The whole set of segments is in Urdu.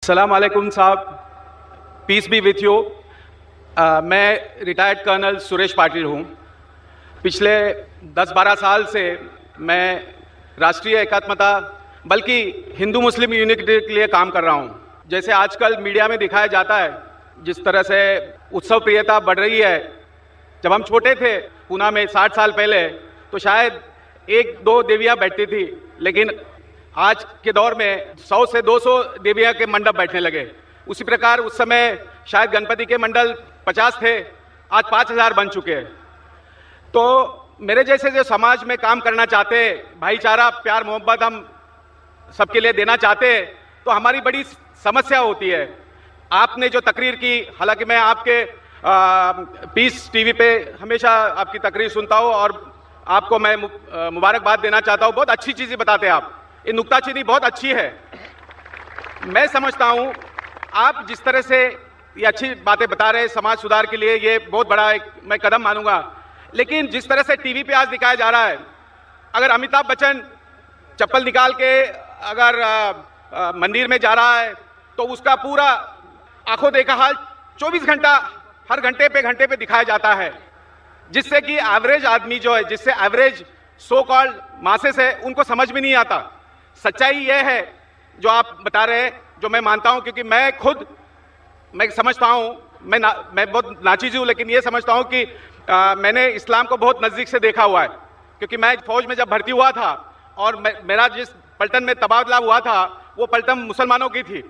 السلام علیکم صاحب، پیس بی وتھ یو. میں ریٹائرڈ کرنل سریش پاٹل ہوں. پچھلے 10-12 سال سے میں راشٹریہ ایکاتمتا بلکہ ہندو مسلم یونٹی کے لیے کام کر رہا ہوں. جیسے آج کل میڈیا میں دکھایا جاتا ہے، جس طرح سے اتسو پریتا بڑھ رہی ہے. جب ہم چھوٹے تھے پونا میں 60 سال پہلے تو شاید 1-2 دیویاں بیٹھتی تھی، لیکن آج کے دور میں 100 سے 200 دیویاں کے منڈپ بیٹھنے لگے. اسی پرکار اس سمے شاید گنپتی کے منڈل 50 تھے، آج 5000 بن چکے ہیں. تو میرے جیسے جو سماج میں کام کرنا چاہتے، بھائی چارہ پیار محبت ہم سب کے لیے دینا چاہتے، تو ہماری بڑی سمسیا ہوتی ہے. آپ نے جو تقریر کی، حالانکہ میں آپ کے پیس ٹی وی پہ ہمیشہ آپ کی تقریر سنتا ہوں اور آپ کو میں مبارکباد دینا چاہتا ہوں. بہت اچھی چیزیں بتاتے ہیں آپ، یہ نکتہ چینی بہت اچھی ہے. میں سمجھتا ہوں آپ جس طرح سے یہ اچھی باتیں بتا رہے ہیں سماج سدھار کے لیے، یہ بہت بڑا ایک میں قدم مانوں گا. لیکن جس طرح سے ٹی وی پہ آج دکھایا جا رہا ہے، اگر امیتابھ بچن چپل نکال کے اگر مندر میں جا رہا ہے تو اس کا پورا آنکھوں دیکھا حال 24 گھنٹہ ہر گھنٹے پہ دکھایا جاتا ہے، جس سے کہ ایوریج آدمی جو ہے، جس سے ایوریج سو کالڈ ماسس ہے، ان کو سمجھ میں نہیں آتا. سچائی یہ ہے جو آپ بتا رہے ہیں، جو میں مانتا ہوں، کیونکہ میں خود میں سمجھتا ہوں، میں بہت ناچیز ہوں، لیکن یہ سمجھتا ہوں کہ میں نے اسلام کو بہت نزدیک سے دیکھا ہوا ہے. کیونکہ میں فوج میں جب بھرتی ہوا تھا اور میرا جس پلٹن میں تبادلہ ہوا تھا وہ پلٹن مسلمانوں کی تھی،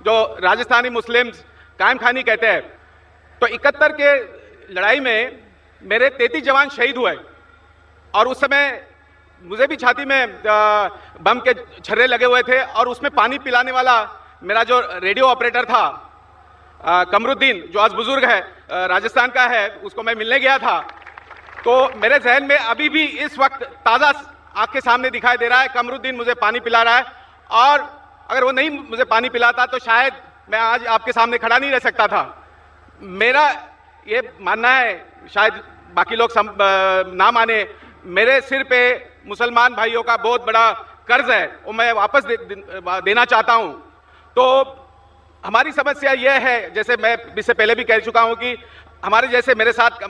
جو راجستھانی مسلمز قائم خانی کہتے ہیں. تو 71 کے لڑائی میں میرے 33 جوان شہید ہوئے، اور اس سمے مجھے بھی چھاتی میں بم کے چھرے لگے ہوئے تھے، اور اس میں پانی پلانے والا میرا جو ریڈیو آپریٹر تھا قمر الدین، جو آج بزرگ ہے، راجستھان کا ہے، اس کو میں ملنے گیا تھا. تو میرے ذہن میں ابھی بھی اس وقت تازہ آنکھ کے سامنے دکھائی دے رہا ہے، قمر الدین مجھے پانی پلا رہا ہے. اور اگر وہ نہیں مجھے پانی پلاتا تو شاید میں آج آپ کے سامنے کھڑا نہیں رہ سکتا تھا. میرا یہ ماننا ہے، شاید باقی لوگ نہ مانے، میرے سر پہ مسلمان بھائیوں کا بہت بڑا قرض ہے، وہ میں واپس دینا چاہتا ہوں. تو ہماری سمسیا یہ ہے، جیسے میں اس سے پہلے بھی کہہ چکا ہوں، کہ ہمارے جیسے میرے ساتھ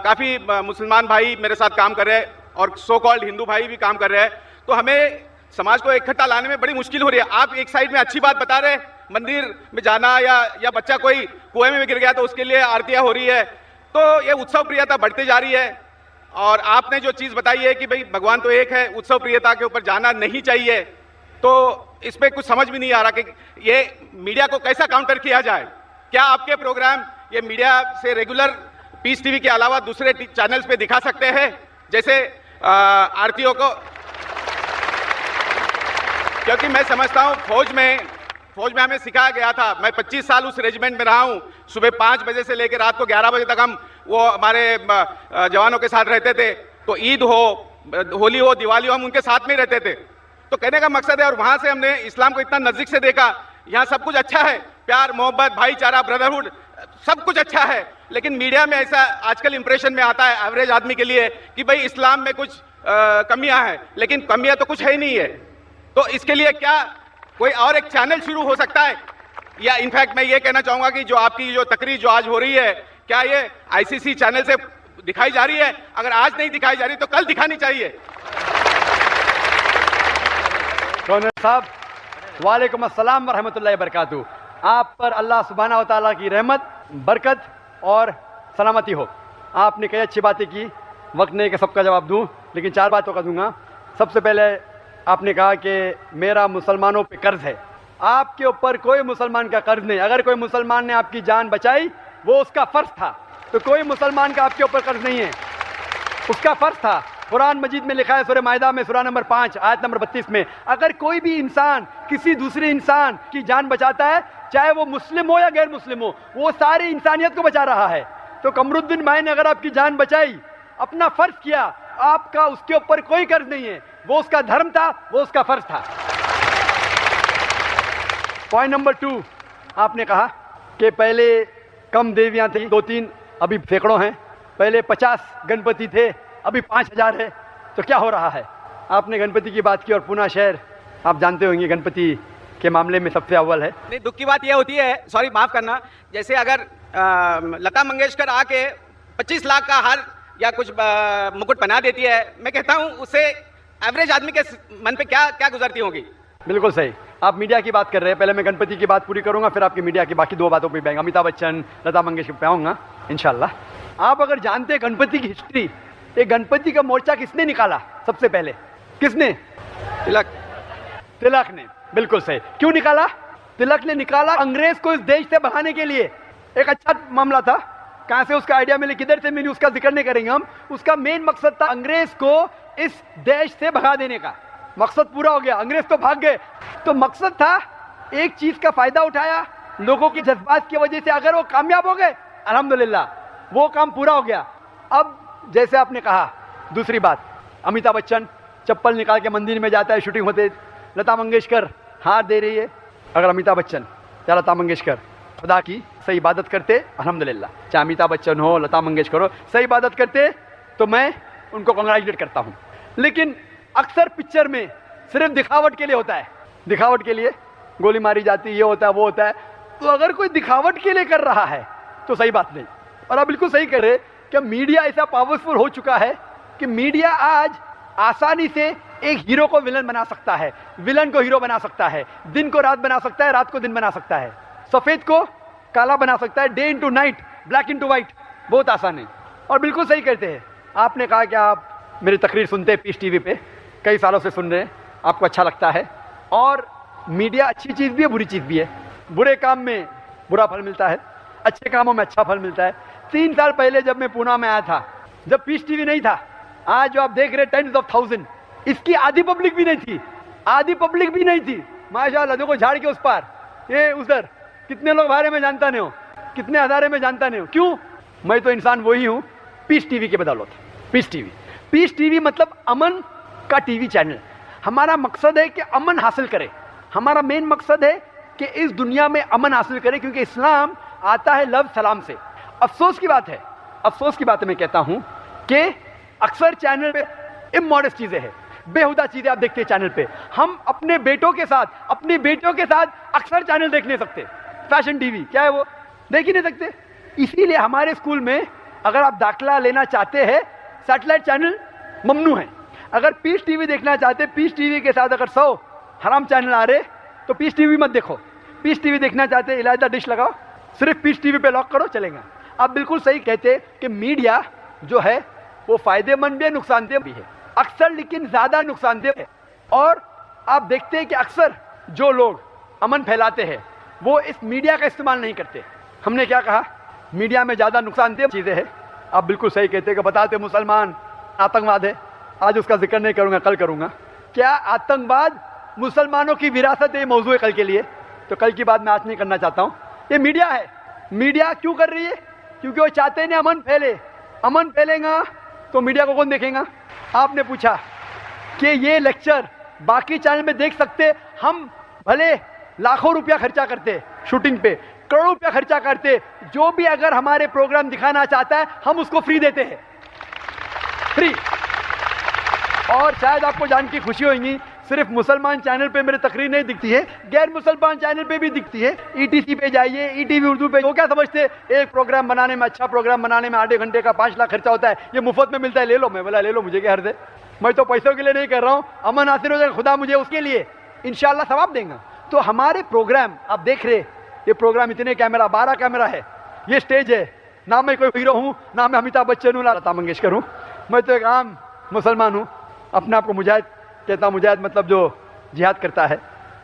کافی مسلمان بھائی میرے ساتھ کام کر رہے ہیں، اور سو کالڈ ہندو بھائی بھی کام کر رہے ہیں. تو ہمیں سماج کو اکٹھا لانے میں بڑی مشکل ہو رہی ہے. آپ ایک سائڈ میں اچھی بات بتا رہے ہیں، مندر میں جانا یا بچہ کوئی کنویں میں گر گیا تو اس کے لیے آرتیاں ہو رہی ہے، تو یہ اتسو پریتا بڑھتے جا رہی ہے. اور آپ نے جو چیز بتائی ہے کہ بھئی بھگوان تو ایک ہے، اتسو پریتا کے اوپر جانا نہیں چاہیے، تو اس پہ کچھ سمجھ بھی نہیں آ رہا کہ یہ میڈیا کو کیسا کاؤنٹر کیا جائے. کیا آپ کے پروگرام یہ میڈیا سے ریگولر پیس ٹی وی کے علاوہ دوسرے چینلز پہ دکھا سکتے ہیں، جیسے آرتیوں کو؟ کیونکہ میں سمجھتا ہوں فوج میں ہمیں سکھایا گیا تھا، میں 25 سال اس ریجمنٹ میں رہا ہوں، صبح 5 بجے سے لے کے رات کو 11 بجے تک ہم وہ ہمارے جوانوں کے ساتھ رہتے تھے. تو عید ہو، ہولی ہو، دیوالی ہو، ہم ان کے ساتھ میں رہتے تھے. تو کہنے کا مقصد ہے، اور وہاں سے ہم نے اسلام کو اتنا نزدیک سے دیکھا. یہاں سب کچھ اچھا ہے، پیار محبت بھائی چارہ برادرہڈ سب کچھ اچھا ہے، لیکن میڈیا میں ایسا آج کل امپریشن میں آتا ہے ایوریج آدمی کے لیے کہ بھئی اسلام میں کچھ کمیاں ہیں، لیکن کمیاں تو کچھ ہے ہی نہیں ہے. تو اس کے لیے کیا کوئی اور ایک چینل شروع ہو سکتا ہے؟ یا انفیکٹ میں یہ کہنا چاہوں گا کہ جو آپ کی جو تقریر جو آج ہو رہی ہے، کیا یہ ICC چینل سے دکھائی جا رہی ہے؟ اگر آج نہیں دکھائی جا رہی تو کل دکھانی چاہیے. کرنل صاحب، وعلیکم السلام ورحمۃ اللہ وبرکاتہ. آپ پر اللہ سبحانہ و تعالیٰ کی رحمت، برکت اور سلامتی ہو. آپ نے کئی اچھی باتیں کی، وقت نہیں کہ سب کا جواب دوں، لیکن 4 باتوں کا دوں گا. سب سے پہلے آپ نے کہا کہ میرا مسلمانوں پہ قرض ہے. آپ کے اوپر کوئی مسلمان کا قرض نہیں. اگر کوئی مسلمان نے آپ کی جان بچائی وہ اس کا فرض تھا، تو کوئی مسلمان کا آپ کے اوپر قرض نہیں ہے، اس کا فرض تھا. قرآن مجید میں لکھا ہے سورہ مائدہ میں سورہ نمبر 5 آیت نمبر 32 میں، اگر کوئی بھی انسان کسی دوسرے انسان کی جان بچاتا ہے، چاہے وہ مسلم ہو یا غیر مسلم ہو، وہ ساری انسانیت کو بچا رہا ہے. تو قمر الدین بھائی نے اگر آپ کی جان بچائی، اپنا فرض کیا، آپ کا اس کے اوپر کوئی قرض نہیں ہے. وہ اس کا دھرم تھا، وہ اس کا فرض تھا. پوائنٹ نمبر 2، آپ نے کہا کہ پہلے کم دیویاں تھیں، 2-3، ابھی سینکڑوں ہیں. پہلے 50 گنپتی تھے، ابھی 5000 ہے. تو کیا ہو رہا ہے؟ آپ نے گنپتی کی بات کی، اور پونا شہر آپ جانتے ہوں گے گنپتی کے معاملے میں سب سے اول ہے. نہیں, دکھ کی بات یہ ہوتی ہے, سوری معاف کرنا, جیسے اگر لتا منگیشکر آ کے 25 لاکھ کا ہار یا کچھ مکٹ بنا دیتی ہے, میں کہتا ہوں اسے ایوریج آدمی کے من پہ کیا گزرتی ہوگی. بالکل صحیح. آپ میڈیا کی بات کر رہے ہیں, پہلے میں گنپتی کی بات پوری کروں گا, پھر آپ کی میڈیا کی باقی 2 باتوں پہ بھی آئیں گا. امیتابھ بچن, لتا منگیشکر پہ آؤں گا انشاءاللہ. آپ اگر جانتے ہیں گنپتی کی ہسٹری, یہ گنپتی کا مورچہ کس نے نکالا سب سے پہلے؟ کس نے؟ تلک نے. بالکل صحیح. کیوں نکالا؟ تلک نے نکالا انگریز کو اس دیش سے بھگانے کے لیے. ایک اچھا معاملہ تھا, کہاں سے اس کا آئیڈیا ملے, کدھر سے ملی, اس کا ذکر نہیں کریں گے ہم. اس کا مین مقصد تھا انگریز کو اس دیش سے بھگا دینے کا. مقصد پورا ہو گیا, انگریز تو بھاگ گئے. تو مقصد تھا, ایک چیز کا فائدہ اٹھایا لوگوں کے جذبات کی وجہ سے, اگر وہ کامیاب ہو گئے الحمدللہ وہ کام پورا ہو گیا. اب جیسے آپ نے کہا, دوسری بات, امیتابھ بچن چپل نکال کے مندر میں جاتا ہے شوٹنگ ہوتے, لتا منگیشکر ہار دے رہی ہے. اگر امیتابھ بچن یا لتا منگیشکر خدا کی صحیح عبادت کرتے الحمدللہ, چاہے امیتابھ بچن ہو, لتا منگیشکر ہو, صحیح عبادت کرتے تو میں ان کو کنگریچولیٹ کرتا ہوں. لیکن اکثر پکچر میں صرف دکھاوٹ کے لیے ہوتا ہے, دکھاوٹ کے لیے گولی ماری جاتی, یہ ہوتا ہے وہ ہوتا ہے. تو اگر کوئی دکھاوٹ کے لیے کر رہا ہے تو صحیح بات نہیں. اور آپ بالکل صحیح کہہ رہے کہ میڈیا ایسا پاورفل ہو چکا ہے کہ میڈیا آج آسانی سے ایک ہیرو کو ولن بنا سکتا ہے, ولن کو ہیرو بنا سکتا ہے, دن کو رات بنا سکتا ہے, رات کو دن بنا سکتا ہے, سفید کو کالا بنا سکتا ہے, day into night, black into white. بہت آسان ہے. اور بالکل صحیح کہتے ہیں. آپ نے کہا کہ آپ میری تقریر سنتے ہیں پیس ٹی وی پہ, کئی سالوں سے سن رہے ہیں, آپ کو اچھا لگتا ہے. اور میڈیا اچھی چیز بھی ہے, بری چیز بھی ہے. برے کام میں برا پھل ملتا ہے, اچھے کاموں میں اچھا پھل ملتا ہے. 3 سال پہلے جب میں پونا میں آیا تھا, جب پیس ٹی وی نہیں تھا, آج جو آپ دیکھ رہے ٹینز آف تھاؤزینڈ, اس کی آدھی پبلک بھی نہیں تھی, آدھی پبلک بھی نہیں تھی. ماشاءاللہ دیکھو جھاڑ کے اس پار, یہ ادھر, کتنے لوگ بارے میں جانتا نہیں ہو, کتنے ہزارے میں جانتا نہیں ہو. کیوں؟ میں تو انسان وہی ہوں پیس ٹی وی کے بدولت. پیس ٹی وی مطلب امن کا ٹی وی چینل. ہمارا مقصد ہے کہ امن حاصل کرے, ہمارا مین مقصد ہے کہ اس دنیا میں امن حاصل کرے, کیونکہ اسلام آتا ہے لو سلام سے. افسوس کی بات ہے, افسوس کی بات میں کہتا ہوں کہ اکثر چینل پہ اموڈسٹ چیزیں ہیں, بےہودہ چیزیں آپ دیکھتے ہیں چینل پہ. ہم اپنے بیٹوں کے ساتھ, اپنی بیٹیوں کے ساتھ اکثر چینل دیکھ نہیں سکتے. فیشن ٹی وی کیا ہے وہ دیکھ ہی نہیں سکتے. اسی لیے ہمارے اسکول میں اگر آپ داخلہ لینا چاہتے ہیں سیٹلائٹ چینل ممنوع ہے. اگر پیس ٹی وی دیکھنا چاہتے, پیس ٹی وی کے ساتھ اگر 100 حرام چینل آ رہے تو پیس ٹی وی مت دیکھو. پیس ٹی وی دیکھنا چاہتے علیحدہ ڈش لگاؤ, صرف پیس ٹی وی پہ لاک کرو, چلے گا. آپ بالکل صحیح کہتے کہ میڈیا جو ہے وہ فائدے مند بھی ہے, نقصان دہ بھی ہے اکثر, لیکن زیادہ نقصان دہ ہے. اور آپ دیکھتے ہیں کہ اکثر جو لوگ امن پھیلاتے ہیں وہ اس میڈیا کا استعمال نہیں کرتے. ہم نے کیا کہا, میڈیا میں زیادہ نقصان دہ چیزیں ہیں. آپ بالکل صحیح کہتے کہ بتاتے مسلمان آتنکواد ہے. آج اس کا ذکر نہیں کروں گا, کل کروں گا. کیا آتنکواد مسلمانوں کی وراثت ہے؟ یہ موضوع ہے کل کے لیے, تو کل کی بات میں آج نہیں کرنا چاہتا ہوں. یہ میڈیا ہے. میڈیا کیوں کر رہی ہے؟ کیونکہ وہ چاہتے ہیں امن پھیلے. امن پھیلے گا تو میڈیا کو کون دیکھیں گا؟ آپ نے پوچھا کہ یہ لیکچر باقی چینل میں دیکھ سکتے, ہم بھلے لاکھوں روپیہ خرچہ کرتے شوٹنگ پہ, کروڑوں روپیہ خرچہ کرتے, جو بھی اگر ہمارے پروگرام دکھانا چاہتا ہے ہم اس کو فری دیتے ہیں, فری. اور شاید آپ کو جان کی خوشی ہوگی, صرف مسلمان چینل پہ میری تقریر نہیں دکھتی ہے, غیر مسلمان چینل پہ بھی دکھتی ہے. ای ٹی سی پہ جائیے, ای ٹی وی اردو پہ. وہ کیا سمجھتے ایک پروگرام بنانے میں, اچھا پروگرام بنانے میں 8 گھنٹے کا 5 لاکھ خرچہ ہوتا ہے, یہ مفت میں ملتا ہے, لے لو. میں بولا لے لو, مجھے کیا حرج ہے, میں تو پیسوں کے لیے نہیں کر رہا ہوں, امن حاصل ہو جائے خدا مجھے اس کے لیے انشاءاللہ ثواب دیں گا. تو ہمارے پروگرام آپ دیکھ رہے, یہ پروگرام اتنے کیمرہ, 12 کیمرہ ہے, یہ سٹیج ہے. نہ میں کوئی ہیرو ہوں, نہ میں امیتابھ بچن ہوں, نہ لتا منگیشکر ہوں. میں تو ایک عام مسلمان ہوں, اپنے آپ کو مجاہد کہتا ہوں. مجاہد مطلب جو جہاد کرتا ہے,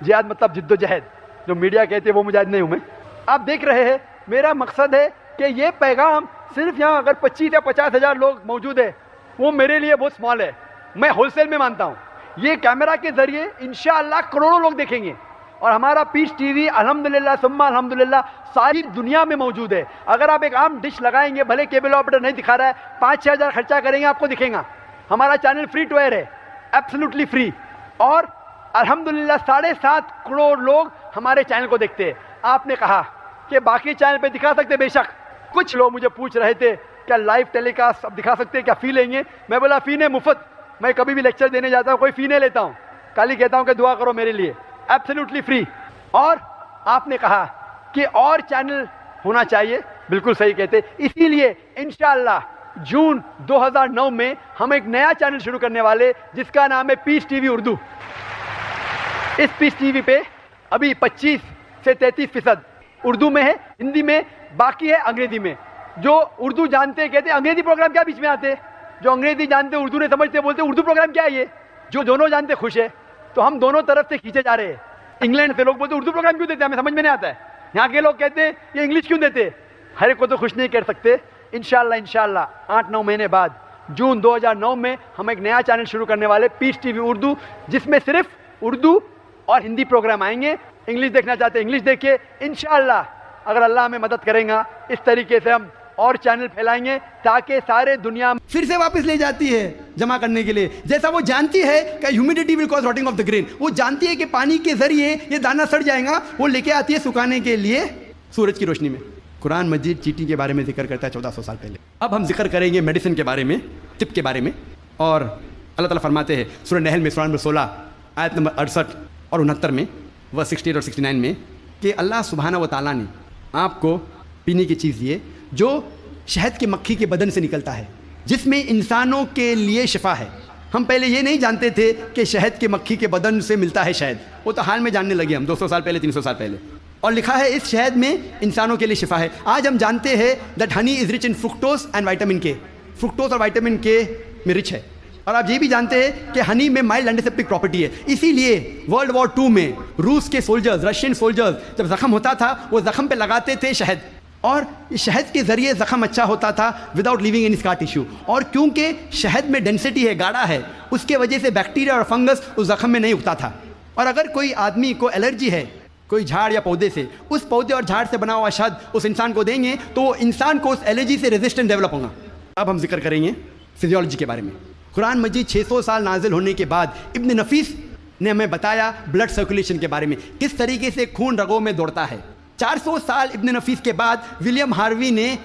جہاد مطلب جد و جہد. جو میڈیا کہتے ہیں وہ مجاہد نہیں ہوں میں. آپ دیکھ رہے ہیں, میرا مقصد ہے کہ یہ پیغام صرف یہاں اگر 25 یا 50 ہزار لوگ موجود ہیں وہ میرے لیے بہت اسمال ہے. میں ہول سیل میں مانتا ہوں. یہ کیمرہ کے ذریعے انشاءاللہ کروڑوں لوگ دیکھیں گے. اور ہمارا پیس ٹی وی الحمدللہ ثم الحمدللہ ساری دنیا میں موجود ہے. اگر آپ ایک عام ڈش لگائیں گے, بھلے کیبل آپریٹر نہیں دکھا رہا ہے, 5-6 ہزار خرچہ کریں گے آپ کو دکھیں گا. ہمارا چینل فری ٹو ایئر ہے, ایبسلیوٹلی فری. اور الحمدللہ 7.5 کروڑ لوگ ہمارے چینل کو دیکھتے ہیں. آپ نے کہا کہ باقی چینل پہ دکھا سکتے, بے شک. کچھ لوگ مجھے پوچھ رہے تھے کیا لائیو ٹیلی کاسٹ اب دکھا سکتے ہیں, کیا فی لیں گے؟ میں بولا فی نہیں, مفت. میں کبھی بھی لیکچر دینے جاتا ہوں کوئی فی نہیں لیتا ہوں, خالی کہتا ہوں کہ دعا کرو میرے لیے, ایبسلیوٹلی فری. اور آپ نے کہا کہ اور چینل ہونا چاہیے، بالکل صحیح کہتے، اسی لیے انشاءاللہ جون 2009 میں ہم ایک نیا چینل شروع کرنے والے جس کا نام ہے پیس ٹی وی اردو۔ اس پیس ٹی وی پہ ابھی 25 سے 33% اردو میں ہے، ہندی میں، باقی ہے انگریزی میں۔ جو اردو جانتے ہیں کہتے ہیں انگریزی پروگرام کیا بیچ میں آتے، جو انگریزی جانتے اردو نہیں سمجھتے بولتے اردو پروگرام کیا ہے یہ، جو دونوں جانتے خوش ہے۔ تو ہم دونوں طرف سے کھینچے جا رہے ہیں۔ انگلینڈ سے لوگ بولتے اردو پروگرام کیوں دیتے ہیں، ہمیں سمجھ میں نہیں آتا ہے۔ یہاں کے لوگ کہتے ہیں یہ انگلش کیوں دیتے، ہر ایک کو تو خوش نہیں کر سکتے۔ انشاءاللہ 8-9 مہینے بعد جون 2009 میں ہم ایک نیا چینل شروع کرنے والے پیس ٹی وی اردو، جس میں صرف اردو اور ہندی پروگرام آئیں گے۔ انگلش دیکھنا چاہتے ہیں انگلش دیکھیں، انشاءاللہ اگر اللہ ہمیں مدد کرے گا اس طریقے سے ہم اور چینل پھیلائیں گے تاکہ سارے دنیا پھر سے واپس لے جاتی ہے جمع کرنے کے لیے، جیسا وہ جانتی ہے کہ humidity will cause rotting of the grain, وہ جانتی ہے کہ پانی کے ذریعے یہ دانہ سڑ جائے گا، وہ لے کے آتی ہے سکھانے کے لیے سورج کی روشنی میں۔ قرآن مجید چیٹی کے بارے میں ذکر کرتا ہے 1400 سال پہلے۔ اب ہم ذکر کریں گے میڈیسن کے بارے میں، طب کے بارے میں، اور اللہ تعالیٰ فرماتے ہیں سورہ نحل میں، سورہ نمبر 16 آیت نمبر 68 اور 69 میں، ورس 68 اور 69 میں، کہ اللہ سبحانہ و تعالیٰ نے آپ کو پینے کی چیز دیے جو شہد کے مکھی کے بدن سے نکلتا ہے، جس میں انسانوں کے لیے شفا ہے۔ ہم پہلے یہ نہیں جانتے تھے کہ شہد کے مکھی کے بدن سے ملتا ہے شہد، وہ تو حال میں جاننے لگے ہم 200 سال پہلے 300 سال پہلے، اور لکھا ہے اس شہد میں انسانوں کے لیے شفا ہے۔ آج ہم جانتے ہیں that honey is rich in fructose and vitamin کے، فرکٹوز اور وائٹامن کے میں رچ ہے، اور آپ یہ بھی جانتے ہیں کہ ہنی میں مائلڈ اینٹیسیپٹک پراپرٹی ہے۔ اسی لیے ورلڈ وار 2 میں روس کے سولجرز، رشین سولجرز جب زخم ہوتا تھا وہ زخم پہ لگاتے تھے شہد، اور شہد کے ذریعے زخم اچھا ہوتا تھا وداؤٹ لیونگ اینی اسکار ٹیشو، اور کیونکہ شہد میں ڈینسٹی ہے، گاڑھا ہے، اس کے وجہ سے بیکٹیریا اور فنگس اس زخم میں نہیں اگتا تھا۔ اور اگر کوئی آدمی کو الرجی ہے کوئی جھاڑ یا پودے سے، اس پودے اور جھاڑ سے بنا ہوا شہد اس انسان کو دیں گے تو وہ انسان کو اس الرجی سے ریزسٹنٹ ڈیولپ ہوگا۔ اب ہم ذکر کریں گے فزیولوجی کے بارے میں۔ قرآن مجید 600 سال نازل ہونے کے بعد ابن نفیس نے ہمیں بتایا بلڈ سرکولیشن کے بارے میں، کس طریقے سے خون رگوں میں دوڑتا ہے۔ 400 سال ابن نفیس کے بعد ولیم ہاروی نے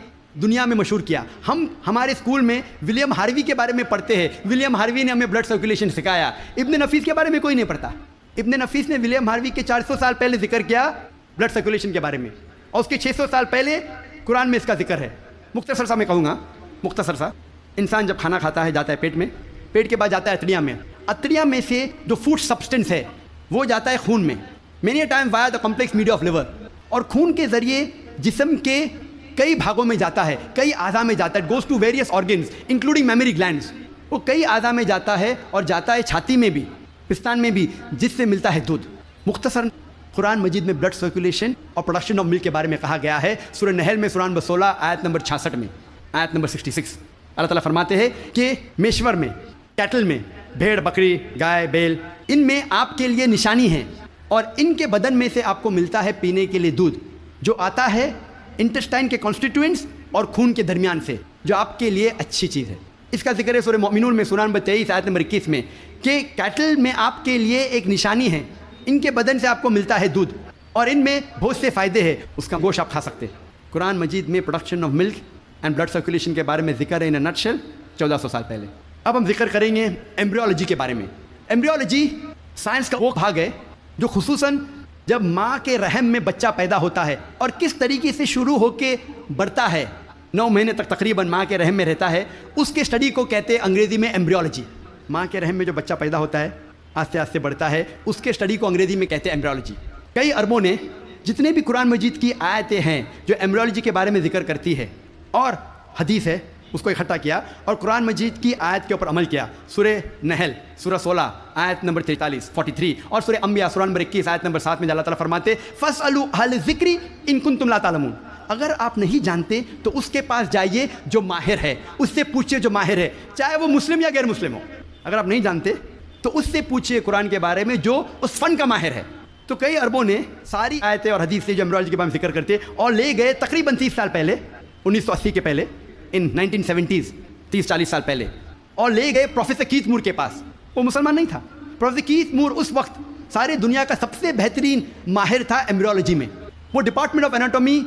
دنیا میں مشہور کیا۔ ہم ہمارے اسکول میں ولیم ہاروی کے بارے میں پڑھتے ہیں، ولیم ہاروی نے ہمیں بلڈ سرکولیشن سکھایا۔ ابن نفیس کے بارے میں کوئی نہیں پڑھتا۔ ابن نفیس نے ولیم ہاروی کے 400 سال پہلے ذکر کیا بلڈ سرکولیشن کے بارے میں، اور اس کے 600 سال پہلے قرآن میں اس کا ذکر ہے۔ مختصر سا میں کہوں گا، مختصر سا، انسان جب کھانا کھاتا ہے جاتا ہے پیٹ میں، پیٹ کے بعد جاتا ہے اتڑیاں میں، اتڑیاں میں سے جو فوڈ سبسٹنس ہے وہ جاتا ہے خون میں، many time via the complex media of liver, اور خون کے ذریعے جسم کے کئی بھاگوں میں جاتا ہے، کئی اعضاء میں جاتا ہے، goes to various organs including mammary glands, وہ کئی اعضاء میں جاتا ہے اور جاتا ہے چھاتی میں بھی، پستان میں بھی، جس سے ملتا ہے دودھ۔ مختصر قرآن مجید میں بلڈ سرکولیشن اور پروڈکشن آف ملک کے بارے میں کہا گیا ہے سورہ نحل میں، سورہ نمبر 16 آیت نمبر 66 میں، آیت نمبر 66 اللہ تعالیٰ فرماتے ہیں کہ میشور میں، کیٹل میں، بھیڑ بکری گائے بیل، ان میں آپ کے لیے نشانی ہے، اور ان کے بدن میں سے آپ کو ملتا ہے پینے کے لیے دودھ جو آتا ہے انٹسٹائن کے کانسٹیٹوئنٹس اور خون کے درمیان سے، جو آپ کے لیے اچھی چیز ہے۔ اس کا ذکر ہے سورہ مومنون میں، سورہ نمبر 23 آیت نمبر 21 میں، کہ کیٹل میں آپ کے لیے ایک نشانی ہے، ان کے بدن سے آپ کو ملتا ہے دودھ، اور ان میں بہت سے فائدے ہیں، اس کا گوشت آپ کھا سکتے ہیں۔ قرآن مجید میں production of milk and blood circulation کے بارے میں ذکر ہے ان اے نٹ شیل 1400 سال پہلے۔ اب ہم ذکر کریں گے ایمبریولوجی کے بارے میں۔ ایمبریولوجی سائنس کا وہ بھاگ ہے جو خصوصاً جب ماں کے رحم میں بچہ پیدا ہوتا ہے اور کس طریقے سے شروع ہو کے بڑھتا ہے، 9 مہینے تک تقریباً ماں کے رحم میں رہتا ہے، اس کے اسٹڈی کو کہتے ہیں انگریزی میں ایمبریولوجی۔ ماں کے رحم میں جو بچہ پیدا ہوتا ہے، آہستہ آہستہ بڑھتا ہے، اس کے اسٹڈی کو انگریزی میں کہتے ہیں ایمبریولوجی۔ کئی اربوں نے جتنے بھی قرآن مجید کی آیتیں ہیں جو ایمبریولوجی کے بارے میں ذکر کرتی ہے اور حدیث ہے، اس کو اکٹھا کیا اور قرآن مجید کی آیت کے اوپر عمل کیا۔ سورہ نحل سورہ 16 آیت نمبر 43 اور سورہ انبیاء سورہ نمبر 21 آیت نمبر 7 میں اللہ تعالیٰ فرماتے فَاسْأَلُوا أَهْلَ الذِّكْرِ إِن كُنتُمْ لَا تَعْلَمُونَ، اگر آپ نہیں جانتے تو اس کے پاس جائیے جو ماہر ہے، اس سے پوچھئے جو ماہر ہے، چاہے وہ مسلم یا غیر مسلم ہو۔ اگر آپ نہیں جانتے تو اس سے پوچھئے قرآن کے بارے میں جو اس فن کا ماہر ہے۔ تو کئی اربوں نے ساری آیتیں اور حدیث سے جو ایمبریولوجی کے بارے میں ذکر کرتے اور لے گئے تقریباً 30 سال پہلے، 1980 کے پہلے، ان 1970s 30-40 سال پہلے، اور لے گئے پروفیسر کیتھ مور کے پاس۔ وہ مسلمان نہیں تھا۔ پروفیسر کیتھ مور اس وقت سارے دنیا کا سب سے بہترین ماہر تھا ایمبریولوجی میں، وہ ڈپارٹمنٹ آف اناٹومی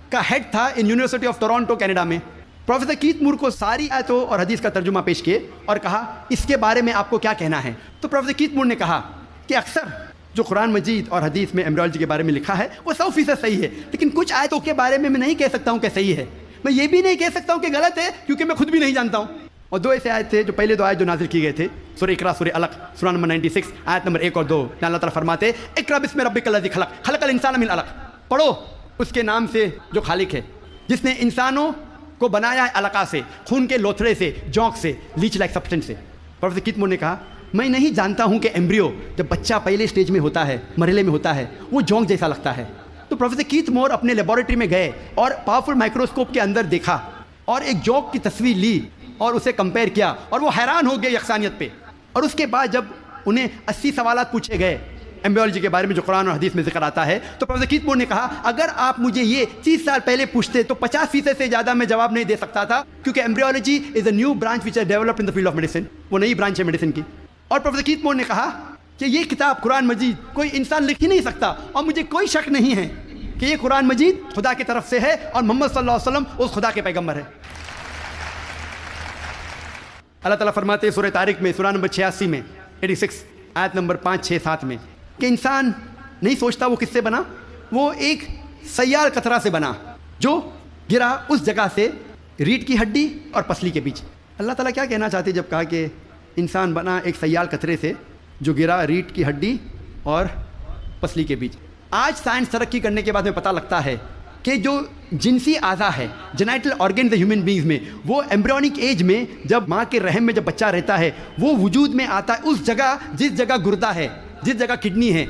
کا ہیڈ تھا in university of Toronto Canada میں۔ پروفیسر کیتھ مور کو ساری آیتوں اور حدیث کا ترجمہ پیش کیے اور کہا اس کے بارے میں آپ کو کیا کہنا ہے۔ تو پروفیسر کیتھ مور نے کہا کہ اکثر جو قرآن مجید اور حدیث میں ایمبریولوجی کے بارے میں لکھا ہے وہ 100% صحیح ہے، لیکن کچھ آیتوں کے بارے میں نہیں کہہ سکتا ہوں کہ صحیح ہے، میں یہ بھی نہیں کہہ سکتا ہوں کہ غلط ہے، کیونکہ میں خود بھی نہیں جانتا ہوں۔ اور دو ایسے آیت تھے جو پہلے دو آیت جو نازل کی گئے تھے، سورہ اقرا، سورہ علق، سورہ نمبر 96 آیت نمبر 1 اور 2، جہاں اللہ تعالیٰ فرماتے ہیں اقرا بسم ربک الذی خلق خلق الانسان من علق، پڑھو اس کے نام سے جو خالق ہے، جس نے انسانوں کو بنایا ہے علقہ سے، خون کے لوتھڑے سے، جونک سے، لیچ لائک سبسٹنس سے۔ پروفیسر کیت مور نے کہا میں نہیں جانتا ہوں کہ ایمبریو جب بچہ پہلے سٹیج میں ہوتا ہے، مرحلے میں ہوتا ہے، وہ جونک جیسا لگتا ہے۔ تو پروفیسر کیت مور اپنے لیبارٹری میں گئے اور پاورفل مائکروسکوپ کے اندر دیکھا اور ایک جونک کی تصویر لی اور اسے کمپیئر کیا، اور وہ حیران ہو گئے یکسانیت پہ۔ اور اس کے بعد جب انہیں 80 سوالات پوچھے گئے ایمبریولوجی کے بارے میں جو قرآن اور حدیث میں ذکر آتا ہے، تو پروفیسر کیت مور نے کہا اگر آپ مجھے یہ 30 سال پہلے پوچھتے تو 50% سے زیادہ میں جواب نہیں دے سکتا تھا، کیونکہ embryology is a new branch which is developed in the field of medicine, وہ نئی برانچ ہے میڈیسن کی۔ اور پروفیسر کیت مور نے کہا کہ یہ کتاب قرآن مجید کوئی انسان لکھ ہی نہیں سکتا، اور مجھے کوئی شک نہیں ہے کہ یہ قرآن مجید خدا کی طرف سے ہے اور محمد صلی اللہ علیہ وسلم اس خدا کے پیغمبر ہے۔ اللہ تعالیٰ فرماتے ہیں سورہ طارق میں، سورہ نمبر 86 میں 86 آیت نمبر 5، 6، 7 میں کہ انسان نہیں سوچتا وہ کس سے بنا، وہ ایک سیال قطرہ سے بنا جو گرا اس جگہ سے ریڑھ کی ہڈی اور پسلی کے بیچ۔ اللہ تعالیٰ کیا کہنا چاہتے جب کہا کہ انسان بنا ایک سیال قطرے سے جو گرا ریڑھ کی ہڈی اور پسلی کے بیچ؟ آج سائنس ترقی کرنے کے بعد میں پتہ لگتا ہے کہ جو جنسی اعضا ہے، جینائٹل آرگن ہیومن بینگز میں، وہ ایمبریونک ایج میں جب ماں کے رحم میں جب بچہ رہتا ہے وہ وجود میں آتا ہے اس جگہ جس جگہ گردہ ہے، جس جگہ کڈنی ہے،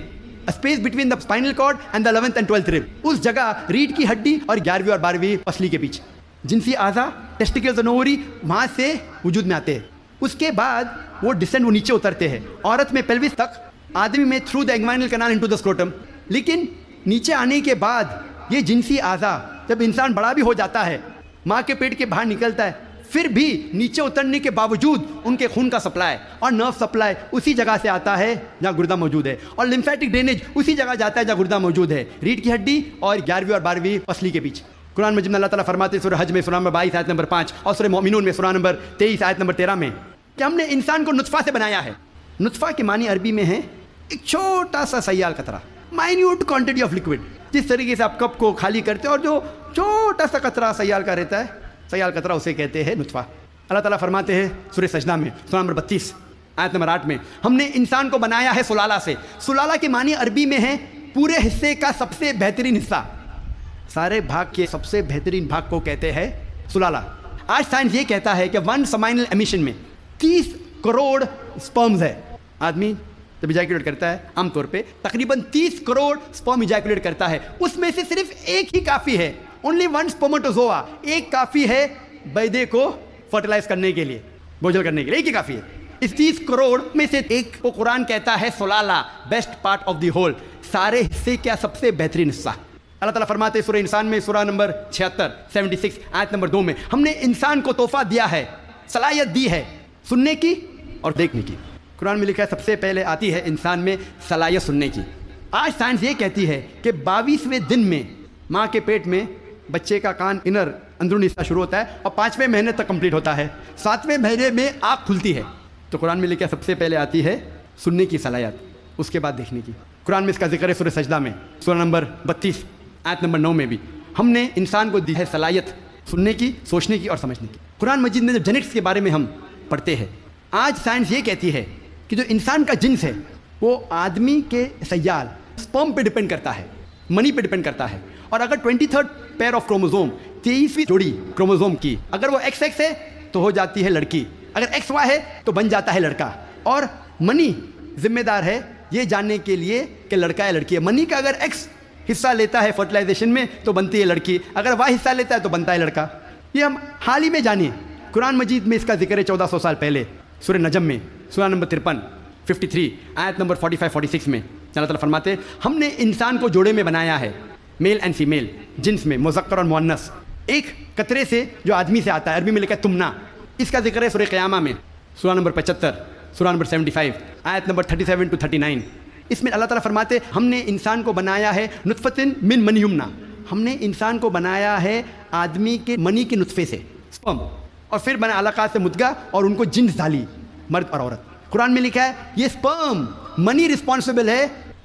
space between the spinal cord and the 11th and 12th rib، اس جگہ ریڑھ کی ہڈی اور 11ویں اور 12ویں پسلی کے بیچ جنسی اعضا ٹیسٹیکلز اور اووری وہاں سے وجود میں آتے ہیں۔ اس کے بعد وہ ڈسینڈ وہ نیچے اترتے ہیں، عورت میں پیلوس تک، آدمی میں through the inguinal canal into the scrotum. لیکن نیچے آنے کے بعد یہ جنسی اعضا جب انسان بڑا بھی ہو جاتا ہے، ماں کے پیٹ کے باہر نکلتا ہے، پھر بھی نیچے اترنے کے باوجود ان کے خون کا سپلائی اور نرو سپلائی اسی جگہ سے آتا ہے جہاں گردہ موجود ہے، اور لمفیٹک ڈرینیج اسی جگہ جاتا ہے جہاں گردہ موجود ہے، ریڑھ کی ہڈی اور 11ویں اور 12ویں پسلی کے بیچ۔ قرآن مجید میں اللہ تعالیٰ فرماتے ہیں سورہ حج میں، سورہ نمبر 22 آیت نمبر 5، اور سورہ مومنون میں، سورہ نمبر 23 آیت نمبر 13 میں کہ ہم نے انسان کو نطفہ سے بنایا ہے۔ نطفہ کے معنی عربی میں ہے ایک چھوٹا سا سیال قطرہ، مائنیوٹ کوانٹٹی آف لکوڈ۔ جس طریقے سے آپ کپ کو خالی کرتے ہیں اور جو چھوٹا سا قطرہ سیال کا رہتا ہے، سیال قطرہ اسے کہتے ہیں نطفہ۔ اللہ تعالیٰ فرماتے ہیں سورہ سجدہ میں، سورہ نمبر 32 آیت نمبر 8 میں، ہم نے انسان کو بنایا ہے سلالہ سے۔ سلالہ کے معنی عربی میں ہے پورے حصے کا سب سے بہترین حصہ، سارے بھاگ کے سب سے بہترین بھاگ کو کہتے ہیں سلالہ۔ آج سائنس یہ کہتا ہے کہ 1 سمائنل ایمیشن میں 30 کروڑ سپرمز ہے۔ آدمی جب ایجیکولیٹ کرتا ہے عام طور پہ تقریباً 30 کروڑ سپرم ایجیکولیٹ کرتا ہے، اس میں سے صرف ایک ہی کافی ہے، اونلی 1 سپرماٹوزوا، ایک کافی ہے بیضے کو فرٹیلائز کرنے کے لیے، بوجھل کرنے کے لیے، ایک ہی کافی ہے۔ اس 30 کروڑ میں سے ایک کو قرآن کہتا ہے سلالہ، best part of the whole, سارے حصے کا سب سے بہترین حصہ۔ اللہ تعالیٰ فرماتے ہیں سورہ انسان میں، سورہ نمبر 76 آیت نمبر 2 میں، ہم نے انسان کو تحفہ دیا ہے، صلاحیت دی ہے سننے کی اور دیکھنے کی۔ قرآن میں لکھا ہے سب سے پہلے آتی ہے انسان میں صلاحیت سننے کی۔ آج سائنس یہ کہتی ہے کہ 22ویں دن میں ماں کے پیٹ میں بچے کا کان اندرونی حصہ شروع ہوتا ہے اور 5ویں مہینے تک کمپلیٹ ہوتا ہے، 7ویں مہینے میں آنکھ کھلتی ہے۔ تو قرآن میں لکھا ہے سب سے پہلے آتی ہے سننے کی صلاحیت، اس کے بعد دیکھنے کی۔ قرآن میں اس کا ذکر ہے سورہ سجدہ میں، سورہ نمبر 32 آیت نمبر 9 میں بھی، ہم نے انسان کو دی ہے صلاحیت سننے کی، سوچنے کی اور سمجھنے کی۔ قرآن مجید میں جب جینیٹکس کے بارے میں ہم پڑھتے ہیں، آج سائنس یہ کہتی ہے کہ جو انسان کا جنس ہے وہ آدمی کے سیال سپرم پہ ڈپینڈ کرتا ہے، منی پہ ڈپینڈ کرتا ہے، اور اگر 23rd پیئر آف کروموزوم، 23ویں جوڑی کروموزوم کی اگر وہ XX ہے تو ہو جاتی ہے لڑکی، اگر XY ہے تو بن جاتا ہے لڑکا۔ اور منی ذمہ دار ہے یہ جاننے کے لیے کہ لڑکا ہے لڑکی ہے۔ منی کا اگر X حصہ لیتا ہے فرٹیلائزیشن میں تو بنتی ہے لڑکی، اگر Y حصہ لیتا ہے تو بنتا ہے لڑکا۔ یہ ہم حال ہی میں جانیے، قرآن مجید میں اس کا ذکر ہے 1400 سال پہلے، سورہ نجم میں، سورہ نمبر 53 آیت نمبر 45-46 میں اللہ تعالیٰ فرماتے ہیں ہم نے انسان کو جوڑے میں بنایا ہے، میل اینڈ فیمیل، جنس میں مذکر اور مؤنث، ایک قطرے سے جو آدمی سے آتا ہے، عربی میں لکھا ہے تمنا۔ اس کا ذکر ہے سورہ قیامہ میں، سورہ نمبر 75، سورہ نمبر 75 آیت نمبر 37-39۔ اس میں اللہ تعالیٰ فرماتے ہیں ہم نے انسان کو بنایا ہے نطفتن من منی یمنا، ہم نے انسان کو بنایا ہے آدمی کے منی کے نطفے سے، سپرم، اور پھر بنا علقات سے مدغہ، اور ان کو جنس ڈالی، مرد اور عورت۔ قرآن میں لکھا ہے یہ سپرم منی رسپانسبل ہے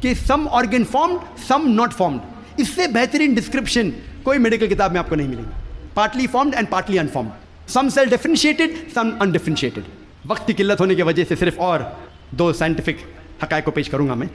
کہ some organ formed some not formed. اس سے بہترین ڈسکرپشن کوئی میڈیکل کتاب میں آپ کو نہیں ملے گی. Partly formed and partly unformed, some cell differentiated some undifferentiated. وقت کی قلت ہونے کی وجہ سے صرف اور 2 سائنٹیفک حقائق کو پیش کروں گا میں.